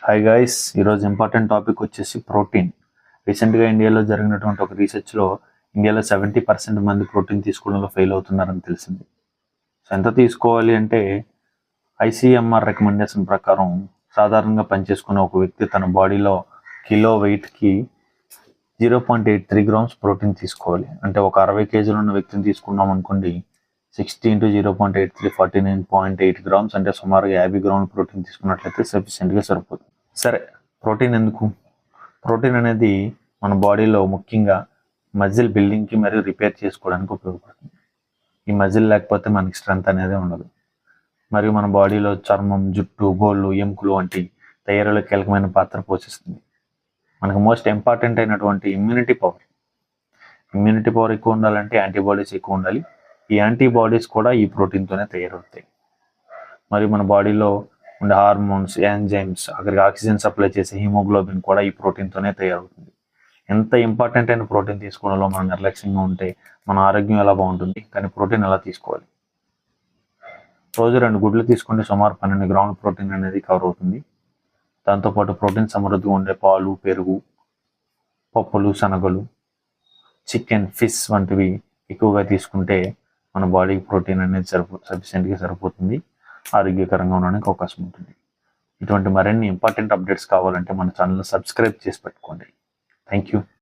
Hi guys, ఈరోజు important topic వచ్చేసి protein. రీసెంట్గా ఇండియాలో జరిగినటువంటి ఒక రీసెర్చ్లో ఇండియాలో 70% మంది ప్రోటీన్ తీసుకోవడంలో ఫెయిల్ అవుతున్నారని తెలిసింది. సో ఎంత తీసుకోవాలి అంటే ఐసీఎంఆర్ రికమెండేషన్ ప్రకారం సాధారణంగా పనిచేసుకున్న ఒక వ్యక్తి తన బాడీలో కిలో వెయిట్కి 0.83 గ్రామ్స్ ప్రోటీన్ తీసుకోవాలి. అంటే ఒక 60 కేజీలు ఉన్న వ్యక్తిని తీసుకున్నాం అనుకోండి, 60 × 0.83 49.8 గ్రామ్స్, అంటే సుమారుగా 50 గ్రాముల ప్రోటీన్ తీసుకున్నట్లయితే సఫిషియెంట్గా సరిపోతుంది. సరే, ప్రోటీన్ ఎందుకు? ప్రోటీన్ అనేది మన బాడీలో ముఖ్యంగా మజిల్ బిల్డింగ్కి మరియు రిపేర్ చేసుకోవడానికి ఉపయోగపడుతుంది. ఈ మజిల్ లేకపోతే మనకి స్ట్రెంత్ అనేది ఉండదు. మరియు మన బాడీలో చర్మం, జుట్టు, గోళ్ళు, ఎముకలు వంటి తయారీలో కీలకమైన పాత్ర పోషిస్తుంది. మనకు మోస్ట్ ఇంపార్టెంట్ అయినటువంటి ఇమ్యూనిటీ పవర్ ఎక్కువ ఉండాలంటే యాంటీబాడీస్ ఎక్కువ ఉండాలి. ఈ యాంటీబాడీస్ కూడా ఈ ప్రోటీన్తోనే తయారవుతాయి. మరియు మన బాడీలో ఉండే హార్మోన్స్, ఎంజైమ్స్, అక్కడికి ఆక్సిజన్ సప్లై చేసే హిమోగ్లోబిన్ కూడా ఈ ప్రోటీన్తోనే తయారవుతుంది. ఎంత ఇంపార్టెంట్ అయిన ప్రోటీన్ తీసుకోవడంలో మనం నిర్లక్ష్యంగా ఉంటే మన ఆరోగ్యం ఎలా బాగుంటుంది? కానీ ప్రోటీన్ ఎలా తీసుకోవాలి? రోజు 2 గుడ్లు తీసుకుంటే సుమారు 12 గ్రాముల ప్రోటీన్ అనేది కవర్ అవుతుంది. దాంతోపాటు ప్రోటీన్ సమృద్ధిగా ఉండే పాలు, పెరుగు, పప్పులు, శనగలు, చికెన్, ఫిష్ వంటివి ఎక్కువగా తీసుకుంటే మన బాడీకి ప్రోటీన్ అనేది సఫిషియెంట్గా సరిపోతుంది. ఆరోగ్యకరంగా ఉండడానికి అవకాశం ఉంటుంది. ఇటువంటి మరిన్ని ఇంపార్టెంట్ అప్డేట్స్ కావాలంటే మన ఛానల్ని సబ్స్క్రైబ్ చేసి పెట్టుకోండి. Thank you.